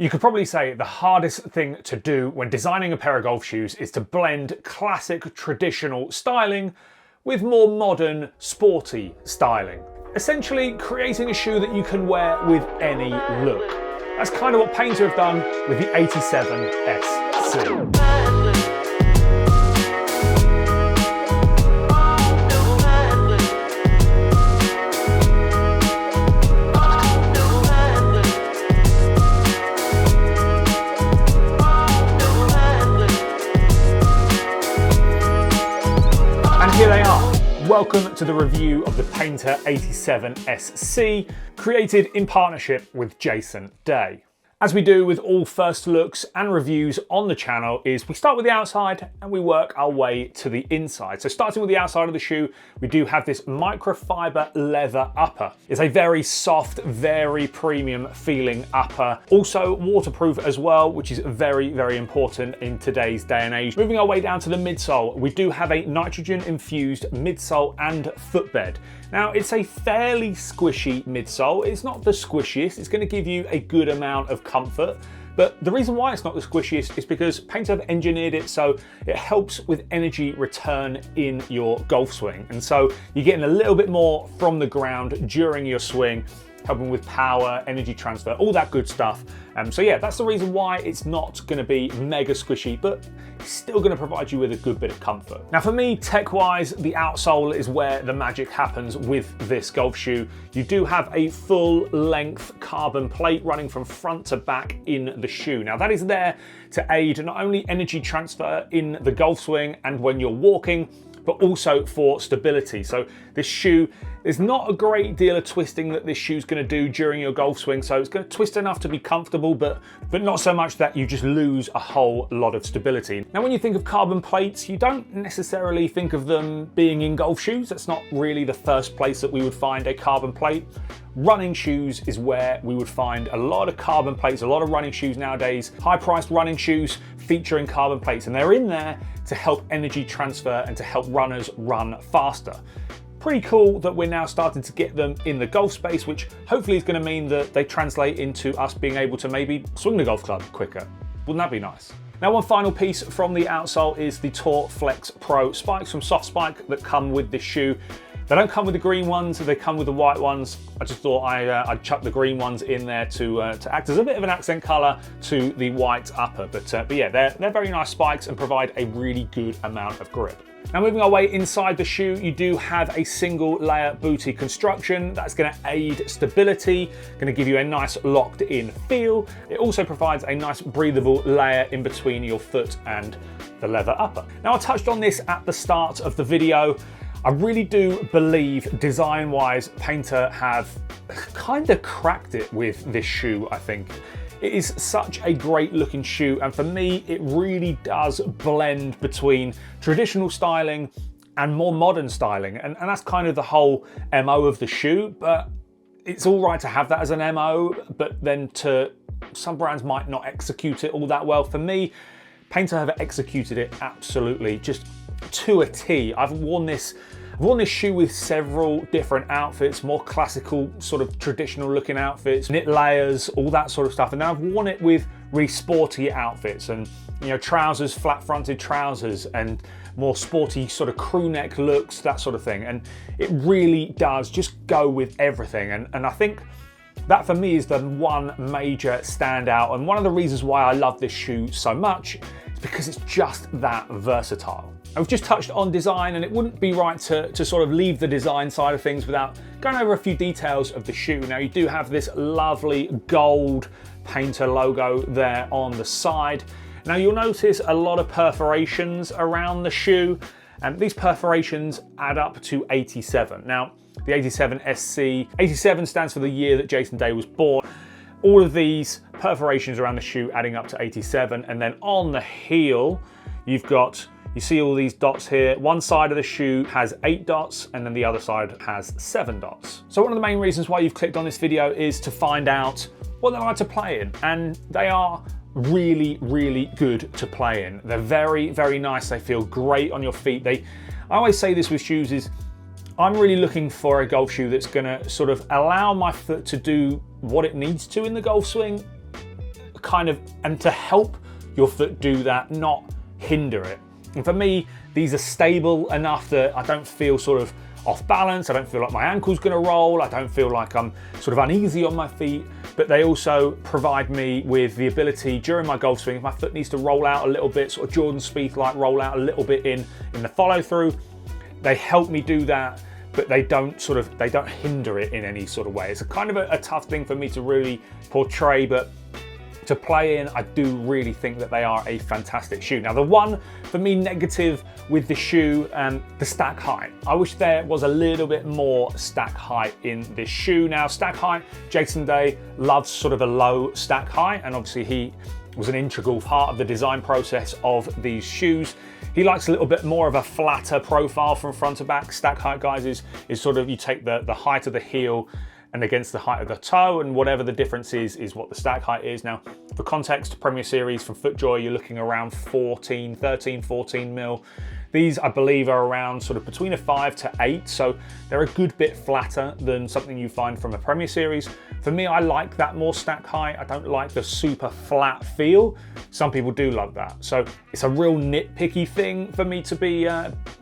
You could probably say the hardest thing to do when designing a pair of golf shoes is to blend classic traditional styling with more modern sporty styling. Essentially creating a shoe that you can wear with any look. That's kind of what Payntr have done with the 87 SC. Here they are. Welcome to the review of the Payntr 87 SC, created in partnership with Jason Day. As we do with all first looks and reviews on the channel is we start with the outside and we work our way to the inside. So starting with the outside of the shoe, we do have this microfiber leather upper. It's a very soft, very premium feeling upper. Also waterproof as well, which is very, very important in today's day and age. Moving our way down to the midsole, we do have a nitrogen infused midsole and footbed. Now it's a fairly squishy midsole. It's not the squishiest. It's going to give you a good amount of comfort. But the reason why it's not the squishiest is because Payntr have engineered it so it helps with energy return in your golf swing. And so you're getting a little bit more from the ground during your swing, helping with power, energy transfer, all that good stuff. So yeah, that's the reason why it's not going to be mega squishy, but it's still going to provide you with a good bit of comfort. Now for me, tech-wise, the outsole is where the magic happens with this golf shoe. You do have a full-length carbon plate running from front to back in the shoe. Now that is there to aid not only energy transfer in the golf swing and when you're walking, but also for stability. So this shoe, there's not a great deal of twisting that this shoe's gonna do during your golf swing. So it's gonna twist enough to be comfortable, but not so much that you just lose a whole lot of stability. Now, when you think of carbon plates, you don't necessarily think of them being in golf shoes. That's not really the first place that we would find a carbon plate. Running shoes is where we would find a lot of carbon plates, a lot of running shoes nowadays, high-priced running shoes featuring carbon plates, and they're in there to help energy transfer and to help runners run faster. Pretty cool that we're now starting to get them in the golf space, which hopefully is going to mean that they translate into us being able to maybe swing the golf club quicker. Wouldn't that be nice? Now, one final piece from the outsole is the Tour Flex Pro spikes from Soft Spike that come with this shoe. They don't come with the green ones, they come with the white ones. I just thought I'd chuck the green ones in there to act as a bit of an accent color to the white upper. But yeah, they're very nice spikes and provide a really good amount of grip. Now moving our way inside the shoe, you do have a single layer booty construction that's going to aid stability, going to give you a nice locked in feel. It also provides a nice breathable layer in between your foot and the leather upper. Now I touched on this at the start of the video. I really do believe design-wise, Payntr have kind of cracked it with this shoe, I think. It is such a great looking shoe, and for me, it really does blend between traditional styling and more modern styling. And that's kind of the whole MO of the shoe, but it's all right to have that as an MO, but then some brands might not execute it all that well. For me, Payntr have executed it absolutely, just to a T. I've worn this shoe with several different outfits, more classical, sort of traditional looking outfits, knit layers, all that sort of stuff. And then I've worn it with really sporty outfits and, you know, trousers, flat fronted trousers and more sporty sort of crew neck looks, that sort of thing. And it really does just go with everything. And I think that for me is the one major standout. And one of the reasons why I love this shoe so much is because it's just that versatile. I've just touched on design, and it wouldn't be right to sort of leave the design side of things without going over a few details of the shoe. Now you do have this lovely gold Payntr logo there on the side. Now you'll notice a lot of perforations around the shoe, and these perforations add up to 87. Now the 87 SC, 87 stands for the year that Jason Day was born. All of these perforations around the shoe adding up to 87, and then on the heel you see all these dots here. One side of the shoe has 8 dots and then the other side has 7 dots. So one of the main reasons why you've clicked on this video is to find out what they like to play in. And they are really, really good to play in. They're very, very nice. They feel great on your feet. I always say this with shoes is, I'm really looking for a golf shoe that's gonna sort of allow my foot to do what it needs to in the golf swing, and to help your foot do that, not hinder it. And for me, these are stable enough that I don't feel sort of off balance, I don't feel like my ankle's gonna roll, I don't feel like I'm sort of uneasy on my feet, but they also provide me with the ability during my golf swing, if my foot needs to roll out a little bit, sort of Jordan Spieth like roll out a little bit in the follow through, they help me do that, but they don't hinder it in any sort of way. It's a kind of a tough thing for me to really portray, but to play in, I do really think that they are a fantastic shoe. Now, the one for me negative with the shoe, the stack height. I wish there was a little bit more stack height in this shoe. Now, stack height, Jason Day loves sort of a low stack height, and obviously he was an integral part of the design process of these shoes. He likes a little bit more of a flatter profile from front to back. Stack height, guys, is sort of, you take the height of the heel and against the height of the toe, and whatever the difference is what the stack height is. Now, for context, Premier Series from FootJoy, you're looking around 13, 14 mil. These, I believe, are around sort of between a 5 to 8, so they're a good bit flatter than something you find from a Premier Series. For me, I like that more stack height. I don't like the super flat feel. Some people do love that. So it's a real nitpicky thing for me to be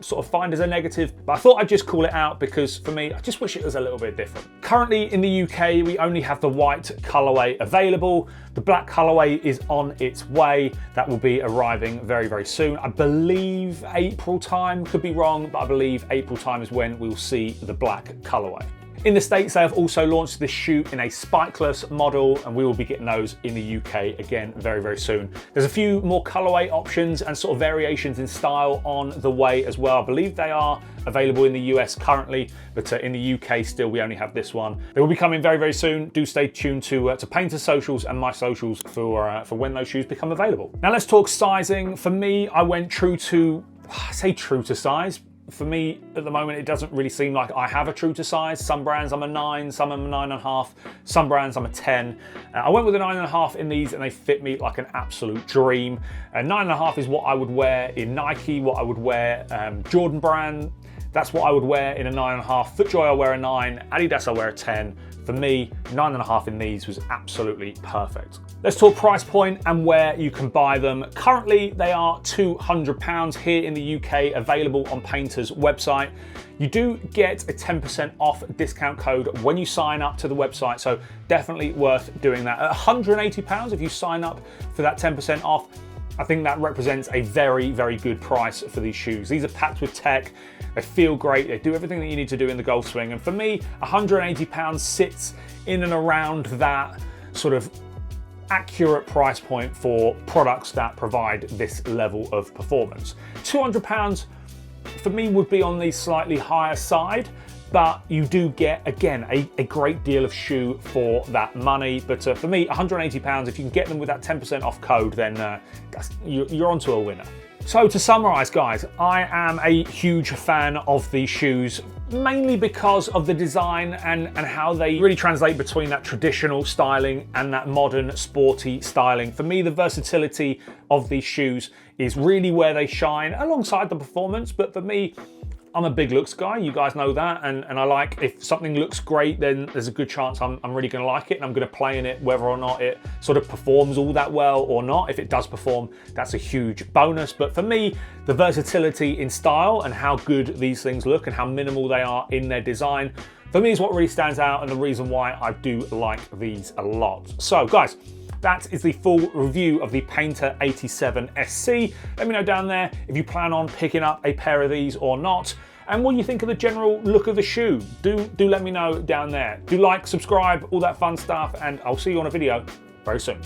sort of find as a negative, but I thought I'd just call it out because for me, I just wish it was a little bit different. Currently in the UK, we only have the white colorway available. The black colorway is on its way. That will be arriving very, very soon. I believe April time, could be wrong, but I believe April time is when we'll see the black colorway. In the States, they have also launched this shoe in a spikeless model, and we will be getting those in the UK again very, very soon. There's a few more colorway options and sort of variations in style on the way as well. I believe they are available in the US currently, but in the UK still we only have this one. They will be coming very, very soon. Do stay tuned to Payntr socials and my socials for when those shoes become available. Now let's talk sizing. For me, I went true to size. For me, at the moment, it doesn't really seem like I have a true to size. Some brands I'm a 9, some I'm a 9.5, some brands I'm a 10. I went with a 9.5 in these and they fit me like an absolute dream. 9.5 is what I would wear in Nike, what I would wear Jordan brand. That's what I would wear in a 9.5. FootJoy, I wear a 9. Adidas, I wear a 10. For me, 9.5 in these was absolutely perfect. Let's talk price point and where you can buy them. Currently, they are £200 here in the UK, available on Payntr's website. You do get a 10% off discount code when you sign up to the website, so definitely worth doing that. At £180, if you sign up for that 10% off, I think that represents a very, very good price for these shoes. These are packed with tech, they feel great, they do everything that you need to do in the golf swing. And for me, £180 sits in and around that sort of accurate price point for products that provide this level of performance. £200 for me would be on the slightly higher side, but you do get, again, a great deal of shoe for that money. But for me, £180, if you can get them with that 10% off code, then you're onto a winner. So to summarize, guys, I am a huge fan of these shoes, mainly because of the design and how they really translate between that traditional styling and that modern sporty styling. For me, the versatility of these shoes is really where they shine alongside the performance. But for me, I'm a big looks guy, you guys know that, and I like, if something looks great, then there's a good chance I'm really gonna like it, and I'm gonna play in it whether or not it sort of performs all that well or not. If it does perform, that's a huge bonus. But for me, the versatility in style and how good these things look and how minimal they are in their design, for me is what really stands out and the reason why I do like these a lot. So guys, that is the full review of the Payntr 87 SC. Let me know down there if you plan on picking up a pair of these or not, and what you think of the general look of the shoe. Do let me know down there. Do like, subscribe, all that fun stuff, and I'll see you on a video very soon.